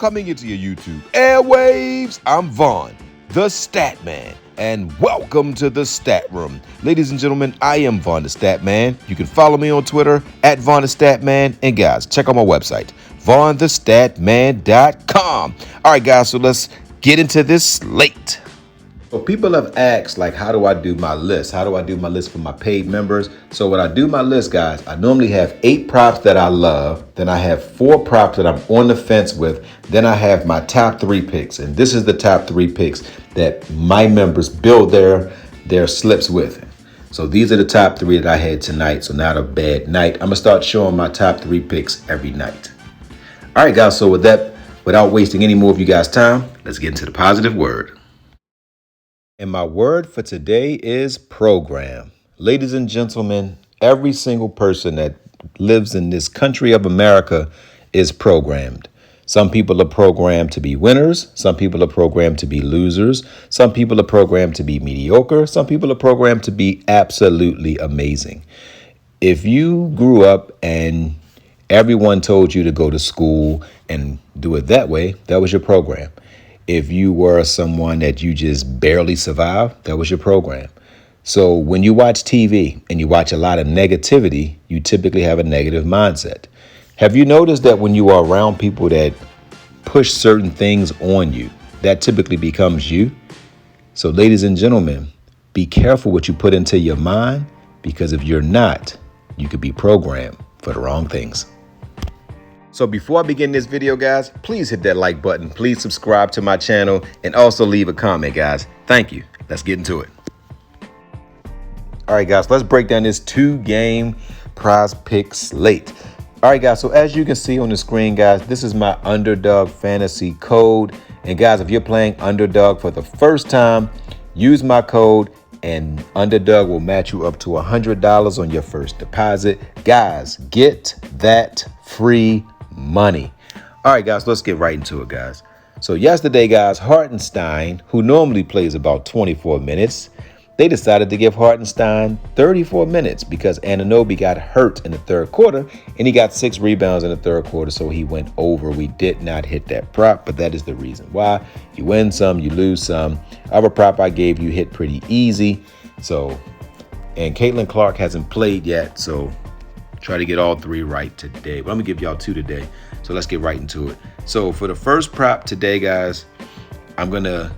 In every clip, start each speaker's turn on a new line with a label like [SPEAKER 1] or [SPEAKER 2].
[SPEAKER 1] coming into your YouTube airwaves. I'm Vaughn, the Statman, and welcome to the Stat Room. Ladies and gentlemen, I am Vaughn the Statman. You can follow me on Twitter at Vaughn the Statman. And guys, check out my website, VonnTheStatman.com. All right, guys, so let's get into this slate. So people have asked, like, how do I do my list? How do I do my list for my paid members? So when I do my list, guys, I normally have 8 props that I love. Then I have 4 props that I'm on the fence with. Then I have my top 3 picks. And this is the top 3 picks that my members build their slips with. So these are the top 3 that I had tonight. So not a bad night. I'm going to start showing my top 3 picks every night. All right, guys. So with that, without wasting any more of you guys' time, let's get into the positive word. And my word for today is program. Ladies and gentlemen, every single person that lives in this country of America is programmed. Some people are programmed to be winners. Some people are programmed to be losers. Some people are programmed to be mediocre. Some people are programmed to be absolutely amazing. If you grew up and everyone told you to go to school and do it that way, that was your program. If you were someone that you just barely survived, that was your program. So when you watch TV and you watch a lot of negativity, you typically have a negative mindset. Have you noticed that when you are around people that push certain things on you, that typically becomes you? So ladies and gentlemen, be careful what you put into your mind, because if you're not, you could be programmed for the wrong things. So before I begin this video, guys, please hit that like button. Please subscribe to my channel and also leave a comment, guys. Thank you. Let's get into it. All right, guys, let's break down this 2-game Prizepicks slate. All right, guys, so as you can see on the screen, guys, this is my Underdog Fantasy code. And guys, if you're playing Underdog for the first time, use my code and Underdog will match you up to $100 on your first deposit. Guys, get that free money. All right, guys, let's get right into it, guys. So yesterday, guys, Hartenstein, who normally plays about 24 minutes, they decided to give Hartenstein 34 minutes because Anunoby got hurt in the third quarter and he got 6 rebounds in the third quarter. So he went over. We did not hit that prop, but that is the reason why. You win some, you lose some. Other prop I gave you hit pretty easy. So, and Caitlin Clark hasn't played yet. So try to get all 3 right today. But I'm gonna give y'all 2 today. So let's get right into it. So for the first prop today, guys, I'm gonna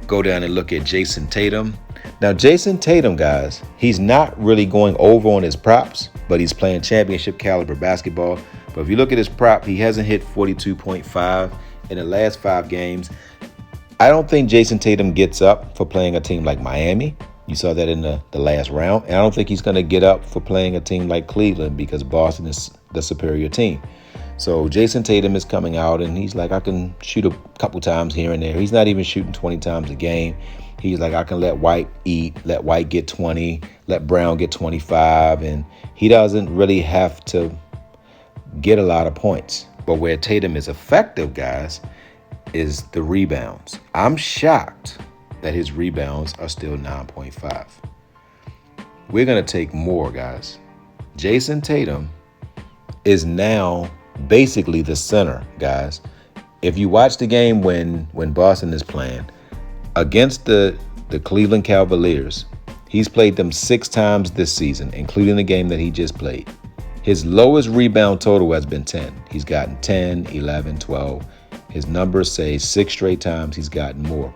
[SPEAKER 1] go down and look at Jason Tatum. Now, Jason Tatum, guys, he's not really going over on his props, but he's playing championship caliber basketball. But if you look at his prop, he hasn't hit 42.5 in the last 5 games. I don't think Jason Tatum gets up for playing a team like Miami. You saw that in the last round. And I don't think he's going to get up for playing a team like Cleveland because Boston is the superior team. So Jason Tatum is coming out and he's like, I can shoot a couple times here and there. He's not even shooting 20 times a game. He's like, I can let White eat, let White get 20, let Brown get 25. And he doesn't really have to get a lot of points. But where Tatum is effective, guys, is the rebounds. I'm shocked that his rebounds are still 9.5. We're going to take more, guys. Jason Tatum is now basically the center, guys. If you watch the game when Boston is playing against the Cleveland Cavaliers, he's played them 6 times this season, including the game that he just played. His lowest rebound total has been 10. He's gotten 10, 11, 12. His numbers say 6 straight times he's gotten more.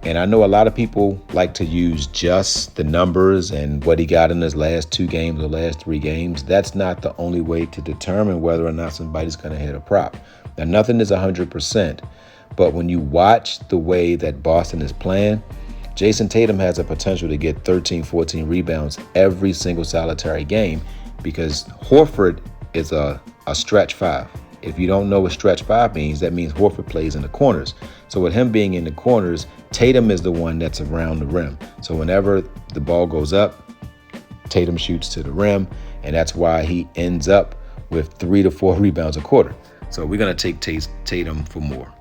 [SPEAKER 1] And I know a lot of people like to use just the numbers and what he got in his last 2 games or last 3 games. That's not the only way to determine whether or not somebody's going to hit a prop. Now, nothing is 100%, but when you watch the way that Boston is playing, Jason Tatum has a potential to get 13, 14 rebounds every single solitary game because Horford is a stretch 5. If you don't know what stretch 5 means, that means Horford plays in the corners. So with him being in the corners, Tatum is the one that's around the rim. So whenever the ball goes up, Tatum shoots to the rim, and that's why he ends up with 3 to 4 rebounds a quarter. So we're going to take Tatum for more.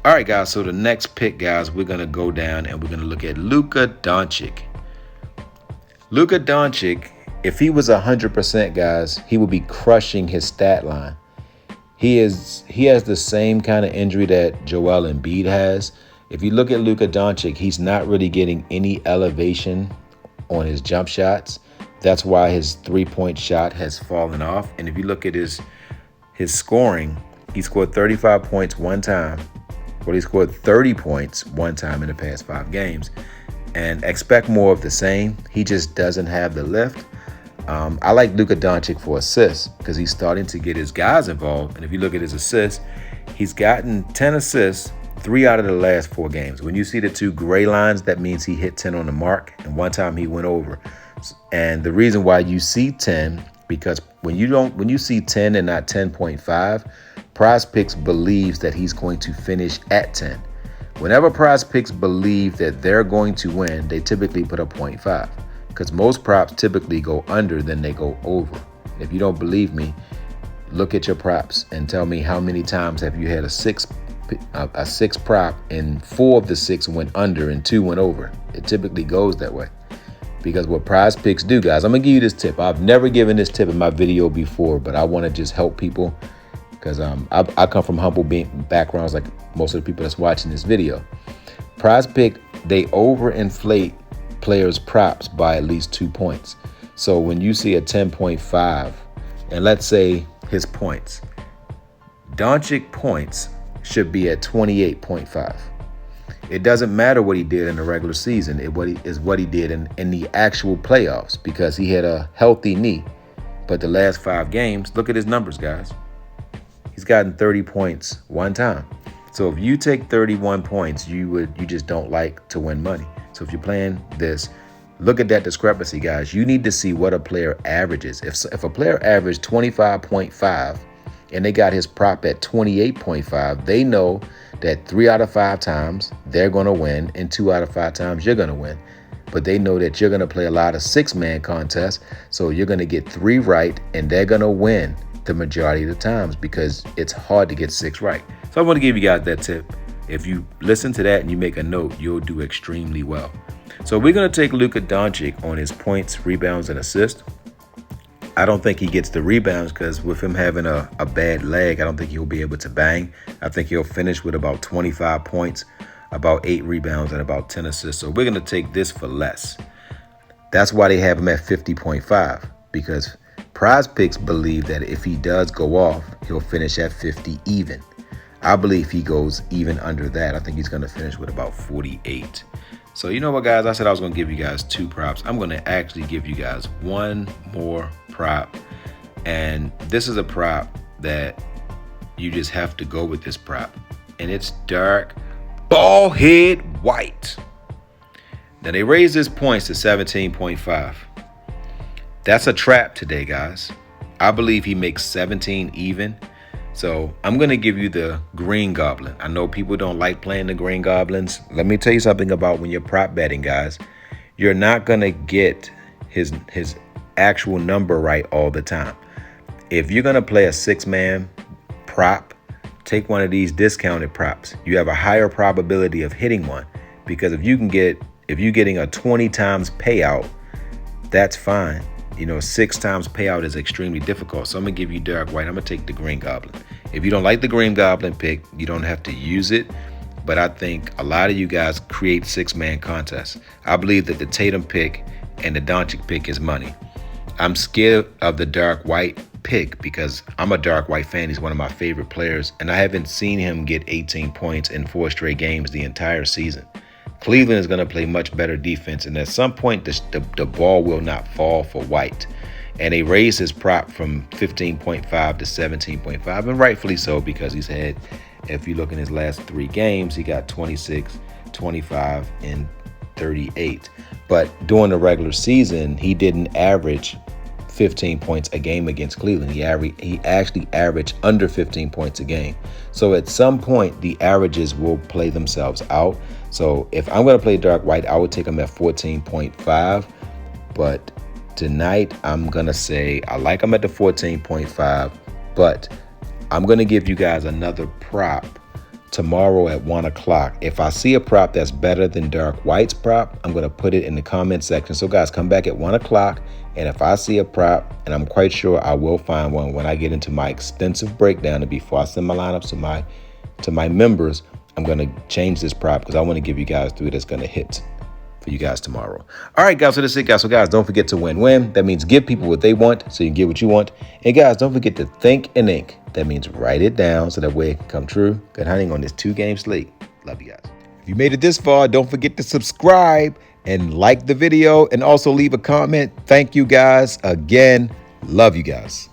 [SPEAKER 1] All right, guys, so the next pick, guys, we're going to go down and we're going to look at Luka Doncic. Luka Doncic, if he was 100%, guys, he would be crushing his stat line. He has the same kind of injury that Joel Embiid has. If you look at Luka Doncic, he's not really getting any elevation on his jump shots. That's why his three-point shot has fallen off. And if you look at his scoring, he scored 35 points one time. Well, he scored 30 points one time in the past 5 games. And expect more of the same. He just doesn't have the lift. I like Luka Doncic for assists because he's starting to get his guys involved. And if you look at his assists, he's gotten 10 assists 3 out of the last 4 games. When you see the 2 gray lines, that means he hit 10 on the mark. And one time he went over. And the reason why you see 10, because when you see 10 and not 10.5, Prizepicks believes that he's going to finish at 10. Whenever Prizepicks believe that they're going to win, they typically put a 0.5. Because most props typically go under than they go over. If you don't believe me, look at your props and tell me how many times have you had a six prop and 4 of the 6 went under and 2 went over. It typically goes that way. Because what Prizepicks do, guys, I'm going to give you this tip. I've never given this tip in my video before, but I want to just help people because I come from humble backgrounds like most of the people that's watching this video. Prizepick, they overinflate players' props by at least 2 points. So when you see a 10.5, and let's say his points, Doncic points should be at 28.5. It doesn't matter what he did in the regular season. It's what he did in the actual playoffs because he had a healthy knee. But the last 5 games, look at his numbers, guys. He's gotten 30 points one time. So if you take 31 points, you just don't like to win money. So if you're playing this, look at that discrepancy, guys. You need to see what a player averages. If a player averaged 25.5 and they got his prop at 28.5, they know that 3 out of 5 times they're going to win and 2 out of 5 times you're going to win. But they know that you're going to play a lot of 6-man contests, so you're going to get 3 right and they're going to win the majority of the times because it's hard to get 6 right. So I want to give you guys that tip. If you listen to that and you make a note, you'll do extremely well. So we're going to take Luka Doncic on his points, rebounds, and assists. I don't think he gets the rebounds because with him having a bad leg, I don't think he'll be able to bang. I think he'll finish with about 25 points, about 8 rebounds, and about 10 assists. So we're going to take this for less. That's why they have him at 50.5 because Prizepicks believe that if he does go off, he'll finish at 50 even. I believe he goes even under that. I think he's going to finish with about 48. So you know what, guys? I said I was going to give you guys 2 props. I'm going to actually give you guys 1 more prop. And this is a prop that you just have to go with this prop. And it's dark ball head white. Now they raised his points to 17.5. That's a trap today, guys. I believe he makes 17 even. So I'm going to give you the Green Goblin. I know people don't like playing the Green Goblins. Let me tell you something about when you're prop betting, guys. You're not going to get his actual number right all the time. If you're going to play a 6-man prop, take one of these discounted props. You have a higher probability of hitting one because if you're getting a 20 times payout, that's fine. 6 times payout is extremely difficult. So I'm going to give you dark white. I'm going to take the Green Goblin. If you don't like the Green Goblin pick, you don't have to use it. But I think a lot of you guys create 6-man contests. I believe that the Tatum pick and the Doncic pick is money. I'm scared of the dark white pick because I'm a dark white fan. He's one of my favorite players. And I haven't seen him get 18 points in 4 straight games the entire season. Cleveland is going to play much better defense, and at some point, the ball will not fall for White. And they raised his prop from 15.5 to 17.5, and rightfully so because he's had, if you look in his last 3 games, he got 26, 25, and 38. But during the regular season, he didn't average 15 points a game against Cleveland. He actually averaged under 15 points a game. So at some point, the averages will play themselves out. So if I'm going to play dark white, I would take him at 14.5. But tonight, I'm going to say I like him at the 14.5. But I'm going to give you guys another prop tomorrow at 1 o'clock. If I see a prop that's better than Dark White's prop, I'm going to put it in the comment section. So guys, come back at 1 o'clock. And if I see a prop, and I'm quite sure I will find one when I get into my extensive breakdown, and before I send my lineups to my members, I'm going to change this prop because I want to give you guys 3 that's going to hit for you guys tomorrow. All right, guys, so that's it, guys. So guys, don't forget to win-win. That means give people what they want so you can get what you want. And guys, don't forget to think and ink. That means write it down so that way it can come true. Good hunting on this 2-game slate. Love you guys. If you made it this far, don't forget to subscribe and like the video and also leave a comment. Thank you guys again. Love you guys.